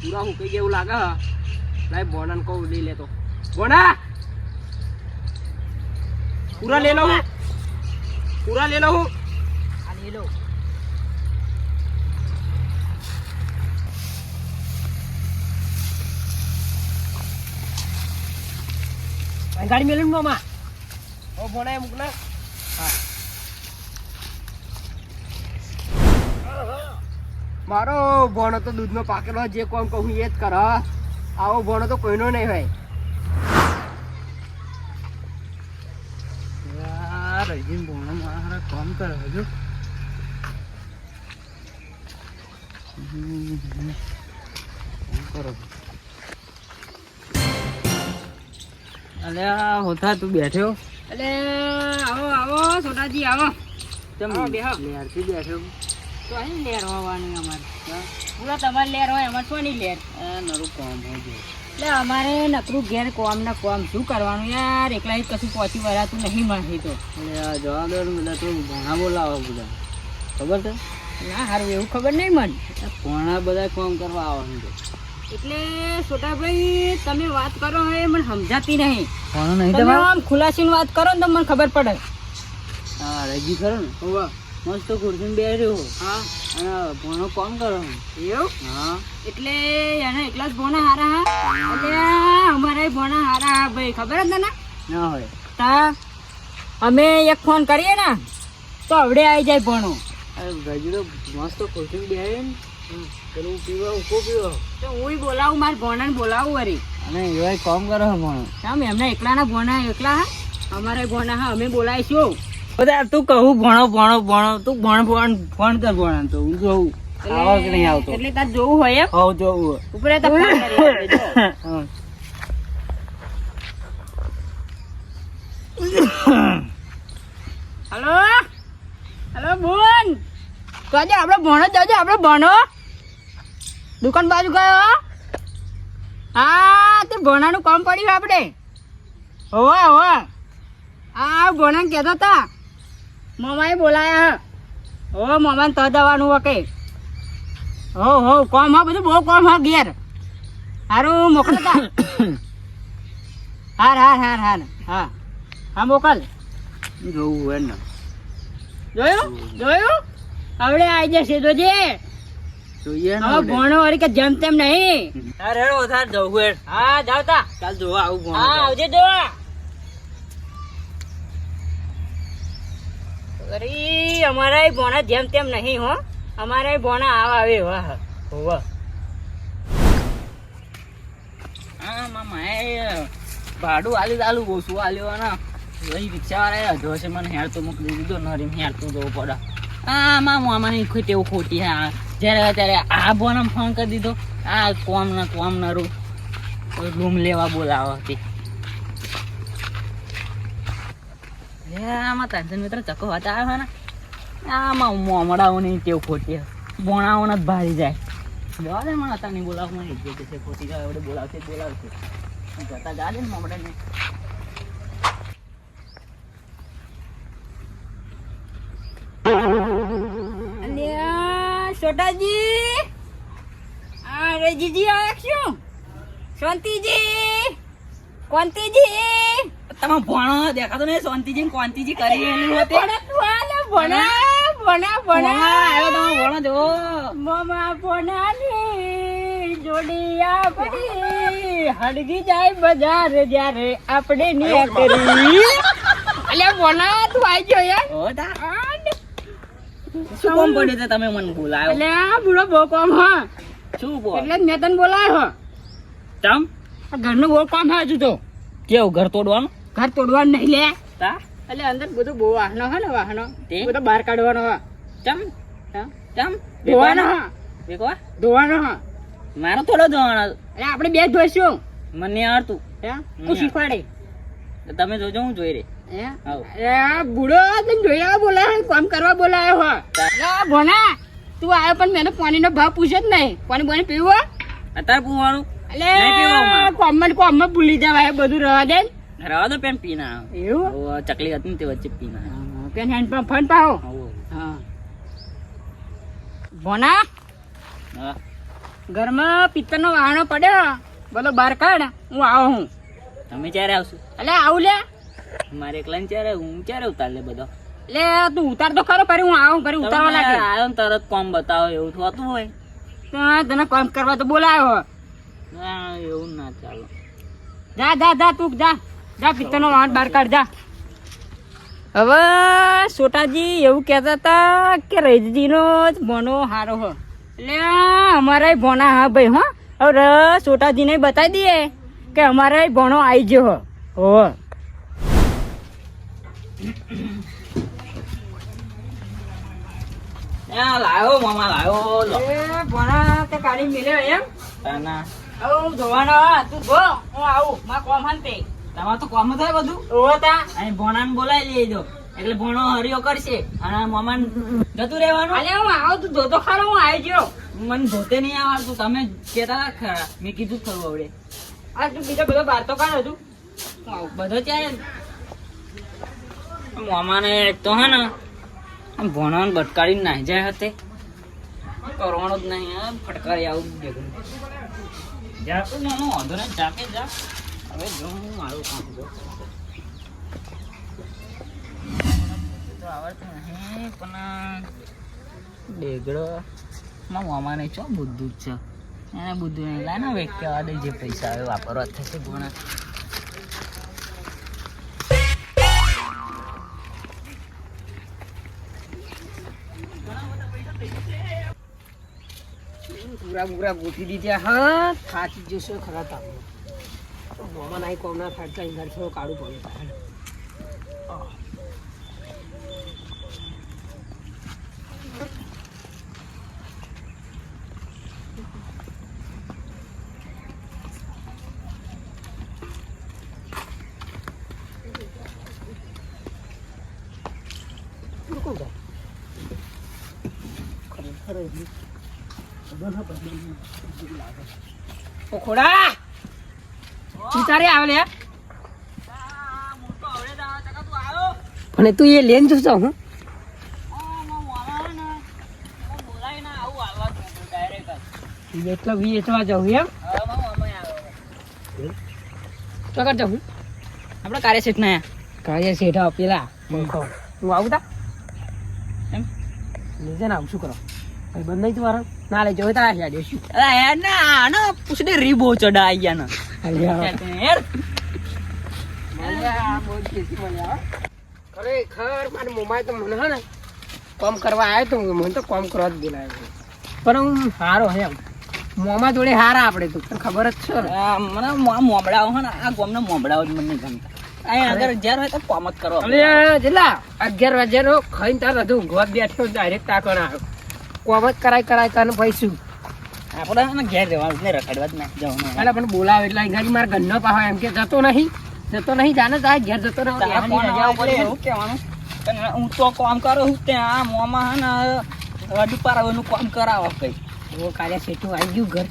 પૂરા હું કઈ એવું લાગે હા લાય બોનાને કહું લઈ લેતો બોના પૂરા લઈ લઉં પૂરા લઈ લઉં આ લઈ લો ગાડી મેલું મામા ઓ બોના મૂક ના હા મારો ભણો તો દૂધનો પાકેલો જે કોમ કહું એ જ કર આવો ભણો તો કોઈનો નહીં હોય યાર હજી ભણો મારા કામ કરે હજુ કરો અલ્યા હોતા તું બેઠ્યો એટલે આવો આવો છોટાજી આવો ચમ બેહો. લેરથી બેઠ્યો તો અહીં લેર હોવાની અમારે પૂરા તમારે લેર હોય અમારે શું નહીં લેર નરું કામ હોય છે એટલે અમારે નકરું ઘેર કોમ ના કોમ શું કરવાનું યાર એકલા જ કશું પહોંચી વળાતું નહીં મારી તો એટલે આ જવા દો ને બધા તો ભણા બોલાવો બધા ખબર છે ના સારું એવું ખબર નહીં મને ભણા બધા કામ કરવા આવવાનું છે એટલે છોટાભાઈ તમે વાત કરો હે મને સમજાતી નહીં ભણો નહીં તમે આમ ખુલાસીને વાત કરો ને તો મને ખબર પડે હા રજી કરો ને મસ્ત ખુરશી બેઠ્યો હા અને ભણો કામ કરો એવું હા એટલે એને એકલા જ ભોણા હારા હા એટલે અમારે ભોણા હારા હા ભાઈ ખબર જ ને ના હોય તા અમે એક ફોન કરીએ ને તો આવડે આવી જાય ભણો રજી તો મસ્ત ખુરશી બેઠે ને પેલું પીવા ઉકો પીવો તો હું બોલાવું મારે ભોણાને બોલાવું વરી અને એવાય કામ કરો ભણો આમ એમને એકલાના ભોણા એકલા હા અમારે ભોણા હા અમે બોલાવીશું બધા તું કહું ભણો ભણો ભણો તું ભણ ભણ ફોન કર ભણ તો હું જોઉં આવો કે નહીં આવતો એટલે તાર જોવું હોય એમ હોવ જોઉં ઉપરે તો ફોન કરીએ જો. હા હલો હલો બોન કહેજો આપણે ભણો જજો આપણે ભણો દુકાન બાજુ ગયો હા તે ભણાનું કામ પડ્યું આપણે હોવે હોવે હા ભણાને કહેતો હતા મામાએ બોલાયા હો મામાને તો જવાનું વકે હો કોમ હા બધું બહુ કોમ હા ઘેર સારું મોકલો તા હાર હા મોકલ જોવું હોય ને જોયું હવે આવી જશે જોજે જોઈએ ને હવે ભણો વળી કે જેમ તેમ નહીં અરે વધારે જવું હોય હા જાવ તા ચાલ જોવા આવું હા ભણો આવજે જોવા અરે અમારા ભોણા જેમ તેમ નહીં હો અમારા ભોણા આવે વાહ હોવા હા મામા એ ભાડું આલ્યું ઓછું આલ્યું ને રિક્ષા વાળા અધો છે મને હેર તો મોકલી દીધો નરીમ હેર તો જવું પડે હા મામાની ટેવ ખોટી હા જ્યારે ત્યારે આ બોને ફોન કરી દીધો આ કોમ નરું રૂમ લેવા બોલાવો હતી આમાં તાંજન મિત્ર ચકો હતા આવે ને આમાં મોમડાઓની ટેવ ખોટી બોણાઓને જ ભારી જાય જવા દે મને હતા નહીં બોલાવ મને ઇજ્જત છે ખોટી જાય એવડે બોલાવશે જતા જા દે ને મોમડાને અલ્યા છોટાજી આ રેજીજી આયા શું શાંતિજી કોંતીજી તમે ભણો દેખાતો નહીં શાંતિજી કોંતીજી કરી એની હોતે ભણા આવ્યો તમે ભણો જો મામા ભણાની જોડી આપણી હડગી જાય બજાર જ્યારે આપણે નિયા કરી અલ્યા ભણા તું આવી ગયો યાર ઓ તા શું કામ પડ્યું તે તમે મને બોલાયો એટલે આ બુડો બહુ કામ હા શું બોલ એટલે જ મેં તને બોલાયો તમ આ ઘરનું બહુ કામ હા હજુ તો કેવું ઘર તોડવાનું ઘર તોડવાનું નહીં લે તા એટલે અંદર બધું બહુ વાહનો હે ને વાહનો તે? બધો બહાર કાઢવાનો હા તમ હા? તમ ધોવાનો હા બેકો ધોવાનો હા મારો થોડો જોવાનો એટલે આપણે બે જ ધોઈશું મને નહીં આવડતું હે તું શીખવાડે તો તમે જોજો હું જોઈ રહી હે હાઉ. એ આ બુડો તને જોયા બોલાયો કામ કરવા બોલાયો હો એટલે આ ભણા તું આવ્યો પણ મેં તો પાણીનો ભાવ પૂછ્યો જ નહીં પાણી પીવું અત્યારે પૂવાનું નહીં એટલે પીવામાં. કોમમાં ભૂલી જવાય બધું રવા દે ને. રવા દો પેન પીના એવું ચકલી હતી ને તે વચ્ચે પીના પેન હેન્ડ પંપ ફન પાહો હા ભણા હા ઘરમાં પિત્તરનો વાહનો પડ્યો, બોલો બહાર કાઢ, હું આવું હું. તમે ક્યારે આવશો? એટલે આવું લે, મારે એકલાને ક્યારે હું ક્યારે ઉતાર લે બધો? લે તું ઉતાર તો ખરો, ફરી હું આવું, ફરી ઉતારવા લાગે. આવ્યો ને તરત કોમ બતાવો એવું થતું હોય. તો તને કામ કરવા તો બોલાયો. ના એવું ના ચાલો. જા જા જા તું જા જા, પિત્તરનો વાહન બહાર કાઢ જા. હવે સોટાજી એવું કહેતા હતા કે રૈજીનો જ ભોનો હારો હ. એટલે અમારા ભોના હા ભાઈ, હા હવે સોટાજીને બતાવી દઈએ કે અમારે ભોણો આવી ગયો હો. લાવ્યો મામા લાવ્યો. લો. એ ભોણા તે કાઢી મિલ્યો એમ. તાના હવે હું જોવાનો હા, તું જો હું આવું, માં કોમ હંતે. તમારે તો કોમ થાય બધું. ઓતા અહીં ભોણાને બોલાવી લેજો એટલે ભોણો હરિયો કરશે અને મામાને જતું રહેવાનું. અલે હું આવું, તું જોતો ખરો હું આવી ગયો. મને ધોતે નહીં આવડતું, તમે કહેતા હતા ખરા, મેં કીધું ખરું આવડે. આ તું બીજો બધો બહાર તો કાઢ હતું. હું આવું. બધો ત્યારે મામાને તો હે ને આમ ભોણાને બટકાડીને નાહી જાય હતે કરવાનું જ નહીં. હા ફટકારી આવું ભેગું જા તો મામા વાંધો નહીં, જાકે જા. હવે જો હું મારું કામ જો તો આવડતું નહીં પણ ડેગડો મારા મામાને ચો બુદ્ધું જ છે. એને બુદ્ધું નહીં લાય ને વેક કહેવા દે, જે પૈસા આવે વાપરવા થશે ભોણા. પૂરા પૂરા ગોઠી દીધા હા, થાકી જશો ખરા તમે. મોમાં નાઈ કોમ ના થાકતા ઇંગર થોડો કાઢું પડે તારે. ખોડા ઉતારે આવે લે. અને તું એ લેન જોતો હું એટલા વેચવા જાઉં એમ તો કર જાઉં આપણે કાર્ય શેઠ ના કાર્ય શેઠા પેલા હું આવું તા એમ લેજે ને આવું શું કરો ભાઈ બંધ નહીં તમારો ના લઈ જવું તારા યાદ શું અરે ના ના પૂછડે રીબો ચડા ગયા ને યાર ખરેખર મારે મોબાઈલ તો મને હે ને કોમ કરવા આવ્યો તો મને તો કોમ કરવા જ બોલાયો પણ હું હારો હે એમ મોમાં જોડે હારા આપણે તો તને ખબર જ છે ને. મને મોમડાઓ હે ને આ ગામના મોમડાઓ જ મને નહીં ગમતા. અહીંયા આગળ જ્યારે હોય તો કોમ જ કરો. અરે જેટલા 11 વાગ્યાનો ખાઈને તાર હતું ઊંઘવા બેઠો ડાયરેક્ટ તાકણ આવ્યો કોમ જ કરાય તને પૈસું આપણે હે ને ઘેર રહેવાનું ને રખડવા જ ના જવાનું. એટલે પણ બોલાવે એટલે ગાડી મારા ઘરનો પાહો એમ કે જતો નહીં જાને તારે ઘેર જતો રહો એવું કહેવાનું હું તો કામ કરું છું ત્યાં મોમાં હે ને અડુપારાનું કામ કરાવો કઈ. એવો કાર્ય સેઠું આવી ગયું ઘર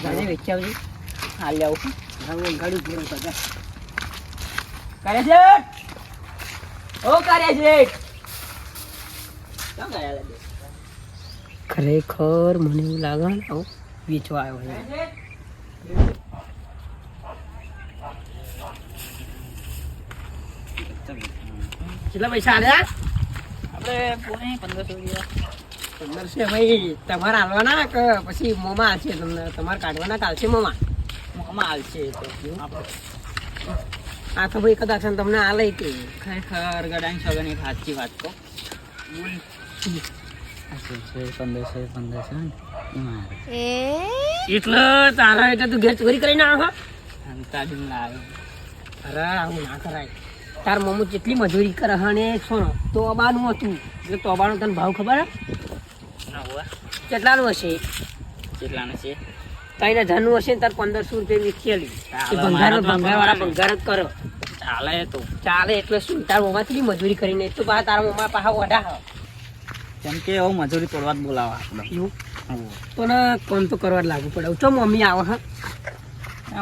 ગાડી વેચી આવજો હાલ આવું હું ગાડી પૂરો કરતા કાર્ય શેઠ ઓ કાર્ય શેઠ ક્યાં ગયા લાગે ખરેખર મને એવું લાગે ને આવું વેચવા આવ્યો છે. કેટલા પૈસા આલ્યા આપણે પોણે 1500 1500 ભાઈ તમારે હાલવાના કે પછી મોમાં હાલશે તમને તમારે કાઢવાના કાલશે મોમાં મોમાં હાલશે તો આ તો ભાઈ કદાચ તમને હાલે કે ખરેખર ગડાની સગની સાચી વાત તો 1500 એટલે તારા એટલે તું ઘેર ચોરી કરીને આવ્યો કાઢીને લાવ્યો. અરે આવું ના કરાય તાર મમ્મી જેટલી મજૂરી કરે અને સોનો તોબાનું હતું એટલે તોબાનો તને ભાવ ખબર હે કેટલાનું હશે કેટલાનું છે 3000 નું હશે ને તાર 1500 રૂપિયા વેચેલી ભંગારવાળા ભંગાર જ કરો ચાલે તો ચાલે એટલે શું તાર મમ્મા કેટલી મજૂરી કરીને તો પાછા તારા મમ્મા પાછા વઢા કેમ કે એવું મજૂરી તોડવા જ બોલાવા આપણે એવું તો ને કોમ તો કરવા જ લાગુ પડે ચો મમ્મી આવે હા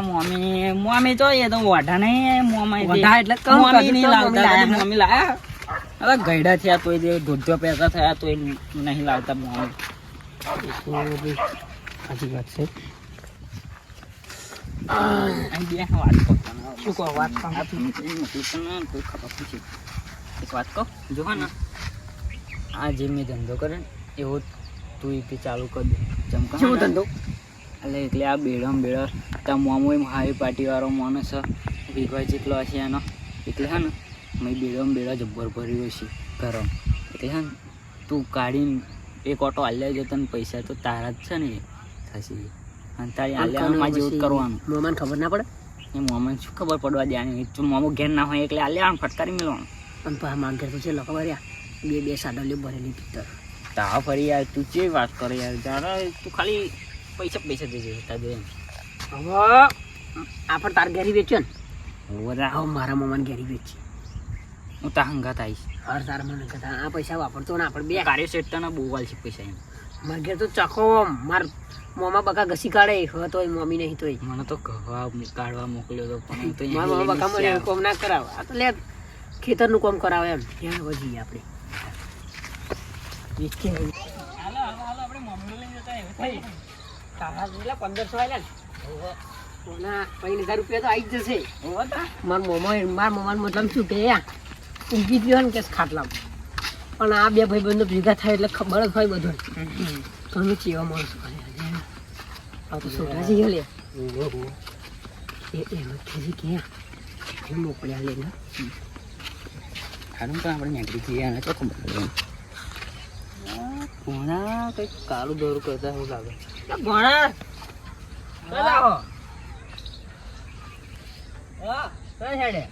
મમ્મી જોઈએ તો વાઢા નહીં વઢા એટલે કામ મમ્મી નહીં કરતો લાવતા મમ્મી કદી મમ્મી લાયા અરે ગયડા થયા તોય જે ધોધ્યો પૈસા થયા તોય નહીં લાવતા મમ્મી સાચી વાત છે. અહીં બે વાત કહો તને. શું કહો વાત કહો. આ તું મોકલી તને કોઈ ખબર પૂછી. એક વાત કહું જોવા ને આ જે મેં ધંધો કરે ને એવો તું એ ચાલુ કરી દે. ચમકા કેવો ધંધો? એટલે આ બેડા ત્યાં મોમો એમ હાઈ પાર્ટીવાળો માણસ વિઘવા જેટલો હશે એનો એટલે હે ને મેં બેડા જબ્બર ભર્યો છે ગરમ એટલે હે ને તું કાઢીને એક ઓટો હાલ્યા જતો ને પૈસા તો તારા જ છે ને થશે અને તારી હાલ્યામાં જેવું જ કરવાનું. મોમાને ખબર ના પડે? એ મોમાને શું ખબર પડવા દેવાની તું મોમો ઘેર ના હોય એટલે હાલ્યા ફટકારી મેળવાનું. પણ પા માંગે તો છે લોકો ખબર બે સાડલી ભરેલી પિત્તર તા ફરી યાર તું કેવી વાત કરે યાર જારા તું ખાલી પૈસા દેજે તા દે એમ. હવે આપણે તાર ઘેરી વેચ્યો ને બધા હવે મારા મોમાને ઘેરી વેચી હું તા હંગાત આવીશ. હર તાર મને કહેતા આ પૈસા વાપરતો ને આપણે બે કાર્ય સેટના બહુ વાલ છે પૈસા એમ. મારે ઘેર તો ચખો માર મોમાં બકા ઘસી કાઢે તોય મમ્મી નહીં તોય મને તો કહવા કાઢવા મોકલ્યો તો પણ તો મારા મોમાં બકા મને એવું કામ ના કરાવે. આ તો લે ખેતરનું કામ કરાવે એમ ત્યાં હવે જઈએ આપણે. હાલો આપણે મમ્મી લઈને જતા ભાઈ તારા જેટલા 1500 આલ્યા ને ઓના 5000 રૂપિયા તો આવી જ જશે. મારા મોમાન મતલબ શું કે ઊંઘી ગયો ને કે ખાટલા પણ આ બે ભાઈબંધો ભેગા થાય એટલે ખબર જ હોય બધું. તમે કેવા માણસો આ તો છોકરા છે લે એમ કીધી કે મોકલ્યા લે ને હારું તો આપણે નીકળી જઈએ અને તો ખબર પડે ભોણા કંઈક કાળું દોરું કરતા એવું લાગે. ભણા આવો હા કઈ સાઈડે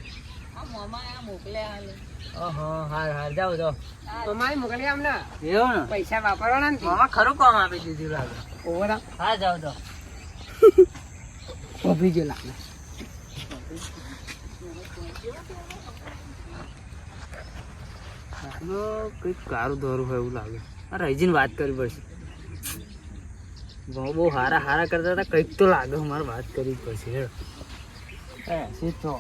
આ મામા આ મોકલ્યા હાલે. ઓહો હાર જાઓ જાઓ તમારે મોકલ્યા અમને એવું ને પૈસા વાપરવાના ને મામા ખરું કામ આપી દીધું લાગે. ઓવરા હા જાઓ ઓભી જો લાગે કંઈક કાળું દોરું હોય એવું લાગે. આ રહીજીને વાત કરવી પડશે. બહુ હારા કરતા હતા કંઈક તો લાગે મારે વાત કરવી પડશે. સીધો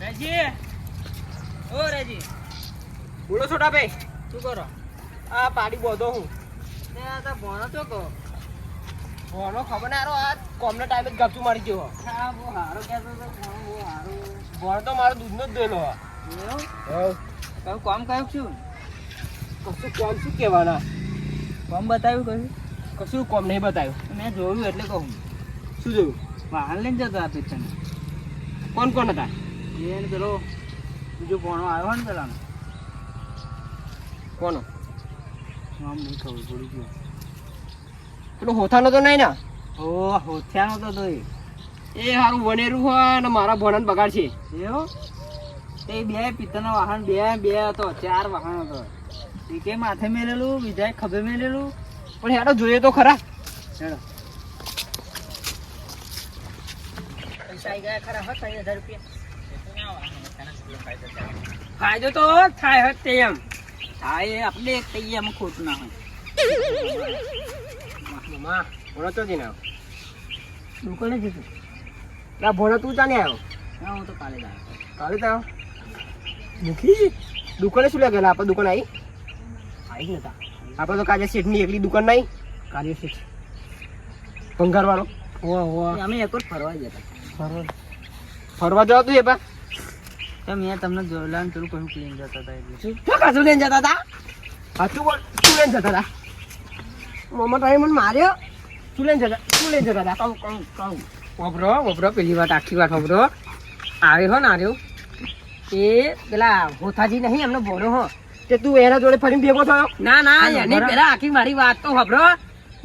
રાજી ઓ રાજી બોલો છોટા ભાઈ શું કરો? આ પાડી બોધો હું ને આ તો ભણો તો કહો. ભણો ખબર ના આ કોમનો ટાઈમ જ ગપચું મારી ગયો હા બહુ સારું કહેતો હતો ભણો બહુ સારું. ભણ તો મારો દૂધનો જ દેલો એવું કયું કામ કયું છું કશું કોમ શું કહેવાના કામ બતાવ્યું કયું કશું કોમ નહીં બતાવ્યું. મેં જોયું એટલે કહું. શું જોયું? વાહન લઈને જતો આ પિક્ચરને કોણ કોણ હતા? એને પેલો બીજો ભણો આવ્યો ને પેલાનો કોનો? આમ નહીં ખબર પડી ગયું. પેલો હોથાનો તો નહીં ને? ઓ હોથિયાનો તો તો એ સારું વનેરું હોય ને મારા ભણાને બગાડ છે. એવું તે બે પિત્તરના વાહન બે હતો 4 વાહન હતો. એકે માથે મેલેલું બીજા ખભે મેલેલું. પણ હેડો જોઈએ તો ખરા. હેડો પૈસા આવી ગયા ખરા હા 3000 રૂપિયા. ફાયદો તો થાય હત તે એમ. હા એ આપણે તૈયારમાં ખોટું ના હોય. મમ્મા ભણો તો જ ના દુકાને જતું ના ભણો તું ચાને આવ્યો? હા હું તો કાલે જ આવ્યો. કાલે તો આવ્યો મૂકી દુકાને શું લાગેલા આપણે દુકાન આવી જ નતા આપણે તો કાજે શેઠની એકલી દુકાન નહીં કાર્ય શેઠ ભંગાર વાળો અમે એક વાર ફરવા જતા. ફરવા જવા તું એ પા તો મેં તમને જોયેલા ને પેલું કહ્યું ક્લીન જતા હતા એટલે શું કાજુ લઈને જતા હતા? સાચું બોલ શું લઈને જતા હતા? મમ્મા તારે મને માર્યો. શું લઈને જતા હતા? કહું વપરો પેલી વાત આખી વાત વપરો આવ્યો હો ને આવ્યો એ પેલા હોથાજી નહીં એમનો ભોળો હો તે તું એના જોડે ફરીને ભેગો થયો? ના એની પેલા આખી મારી વાત તો વપરો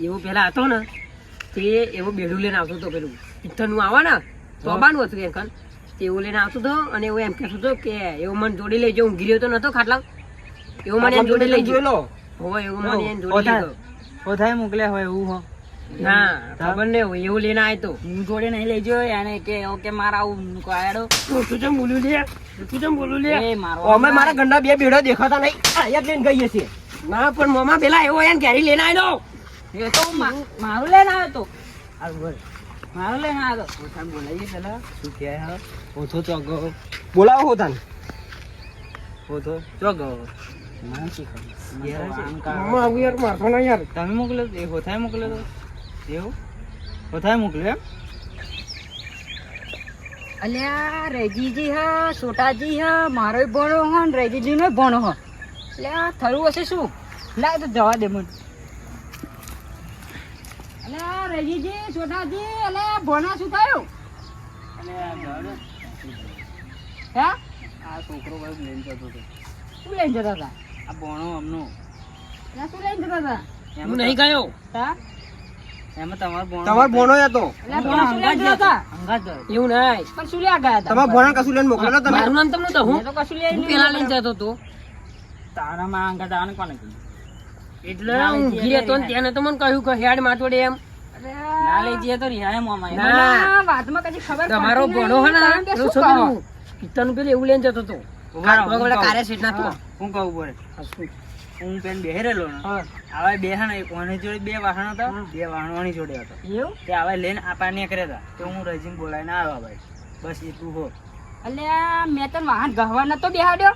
એવો પેલા હતો ને તે એવો બેડું લઈને આવતો હતો પેલું પિત્તરનું આવે ને તોબાનું હતું એમ કન એવું લઈને આવતો હતો અને એવું એમ કહેતો હતો કે એવું મને જોડી લઈ જાઉં ઊંઘી રહ્યો તો નતો ખાટલા એવું મને એમ જોડી લઈ ગયો હોય એવું મને એમ જોડી લઈ ગયો હોથાએ મોકલ્યા હોય એવું હો. ના ખબર નહીં હોય એવું લઈને આવ્યો તો હું જોડે નહીં લઈ ગયો એને કે મારા આવું આડો તું જેમ બોલું લે એ મારો અમે મારા ગંડા બે બેડા દેખાતા નહીં આયા જ લઈને ગઈએ છીએ ના પણ મોમાં પેલા એવો એને ઘેરી લઈને આવ્યો એ તો મારું લઈને આવ્યો તો મારું લઈને આવ્યો તો હોથાને બોલાવીએ પેલા શું કહે હા હોથો ચોગો બોલાવો હોતાને હોથો ચોગો મને શી ખબર. ઘેર હશે. મામા આવું યાર મારતો ના યાર. તમે મોકલ્યો તો? એ હોથાએ મોકલ્યો તો? એવું હોથાએ મોકલ્યો એમ? અલ્યા રેજીજી હ છોટાજી હ મારો ભણો હ ને રેજીજી નો ભણો હ એટલે આ થયું હશે શું લાય તો જવા દે મને અલ્યા રેજીજી છોટાજી અલ્યા ભણા શું થયું અને આ ગાડો હે આ છોકરો ભાઈ લઈને જતો હતો. શું લઈને જતા હતા આ બોણો અમનો અલ્યા શું લઈને જતા હતા હું નહીં ગયો. હા એમાં તમારો બોણો તમારો ભોણો હતો. અલ્યા ભણા શું લઈને જતા હતા અંગાત હતો. એવું નહીં. પણ શું લેવા ગયા હતા તમારા ભોણા કશું લઈને મોકલેલો તમે? મારું નામ તમને તો હું મેં તો કશું લઈને પેલા લઈને જતો હતો તારા માં અંગાત આને કોને કીધું? એટલે ઊંઘી રહેતો ને તેને તો મને કહ્યું કે હેડ માથોડે એમ ના લઈ જઈએ તો રિહાય મોમાં એમ. ના. વાતમાં કદી ખબર તમારો પડતી નહીં. ભણો હે ને તમે બે પેલું શું શું કહો? પેલું પિત્તળનું પેલું એવું લઈને જતો હતો ઉભા રહો, હું ઓલા કહું. કાર્ય સીટ ના તો હું કહું બોલે. હું પેન બેહેરેલો ને હા. આવા બે હે ને એક ઓની જોડે બે વાહણ હતા, બે વાહણ ઓની જોડે હતા. એવું તે આવા લઈને આપા નીકળ્યા હતા. તો હું રજીમ બોલાવીને આવ્યો ભાઈ. બસ એટલું હો. અલ્યા મેં તને વાહન ગહવા નતો બેહાડ્યો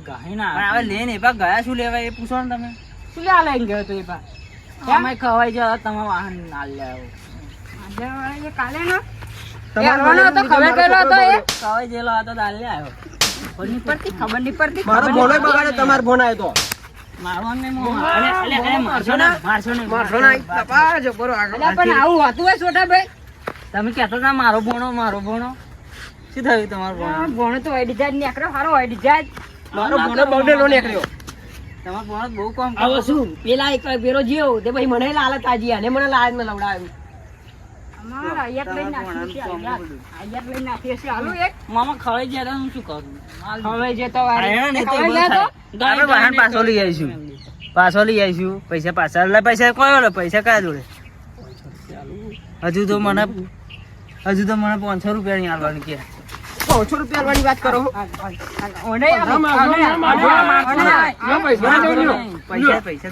ગાહી ના પણ હવે લઈને એવા ગયા શું લેવા એ પૂછો ને તમે. શું લેવા લઈને ગયો તો એ બા અમે ખવાઈ જાય તમે વાહન ના લે આવો. આજે એ કાલે ના તમારો આવવાનો હતો, ખબર કર્યો હતો એ ખવાઈ જેલો હતો તો હાલ લે આવ્યો. ખબર નહીં પડતી ખબર નહીં પડતી મારો ખબર ભોણો નહીં પડતી. બગાડ્યો તમારો ભોણા હતો. મારવાનું નહીં મોં. અલે મારશો ને, મારશો ને, મારશો નહીં. બાપા જબરો આગળ. અલ્યા પણ આવું હોતું હોય છોટા ભાઈ તમે કહેતા હતા મારો ભોણો, મારો ભોણો. શું થયું તમારો આ ભોણો? ભણો તો વાઈડી જાય નીકળ્યો સારો વાઈડી જાય મારો ભોણો બગડેલો નીકળ્યો. તમારો ભોણો બહુ કામ કરે. આવો શું પેલા એક પેલો જીવ તે ભાઈ મને લાલચ આજી અને મને લાલચ માં લવડાવ્યું અમારા આયાત લઈને નાખી છે આયાત લઈને નાખી છે હાલો એક મામા ખવાઈ જાય તો હું શું કરું? હવે જે તો આયા ને તો ખવાઈ બહુ ગયા તો થાય. આપણે વાહન પાછો લઈ આવીશું. પાછો લઈ આવીશું. પૈસા પાછા એટલે પૈસા કોઈ ઓલે પૈસા કયા જોડે? હજુ તો મને 500 રૂપિયા ની આલવાની કે. 500 રૂપિયા વાળી વાત કરો. ઓને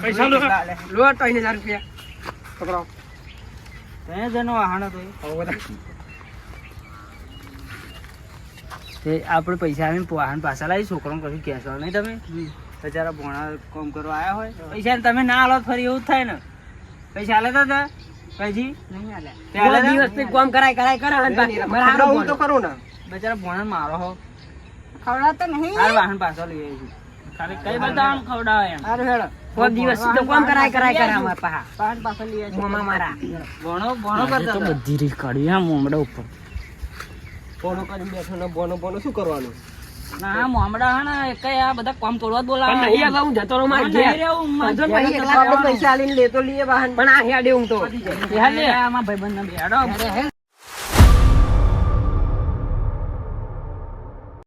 પૈસા લો 3000 રૂપિયા. પકડો. જનો વાહન હતો એ. તે આપણે પૈસા આવીને વાહન પાછા લાવી છોકરાને કશું કહેશો નહીં તમે. બચારા ભોણા કામ કરવા આયા હોય પૈસા તમે ના આલો તો ફરી એવું જ થાય ને. પૈસા આલે તો હતા કઈજી નહીં આલે તે આલે તા? દિવસ થી કામ કરાય કરાય કરે અને પાછી મને હારો ખવડાવું તો ભણો. ખરું ને. બચારા ભોણા મારો હો. ખવડાવતો નહીં હાલ વાહન પાછો લઈ આવીશું. ખાલી કઈ બધા આમ ખવડાવે એમ. હારું હેડો કોઈ દિવસ થી તો કામ કરાય કરાય કરે અમાર પાહા પાન પાછળ લઈ આવજો. મામા મારા ભણો કરતા હતા. બધી રીત કાઢી આમ મોમડા ઉપર. ભોણો કરીને બેઠો ને ભોણો શું કરવાનું? ના મોમડા હે ને કઈ આ બધા કામ કરવા જ બોલાવે. પણ નહીં હવે હું જતો રહું માર નહીં ઘેર. રહેવું, માર વાંધો ઘેર નહીં, જ એકલા આપણે જવાનું. પૈસા આલીને લેતો લઈએ વાહન. પણ આ હેડે હું તો આમાં ભાઈબંધને બેહાડો.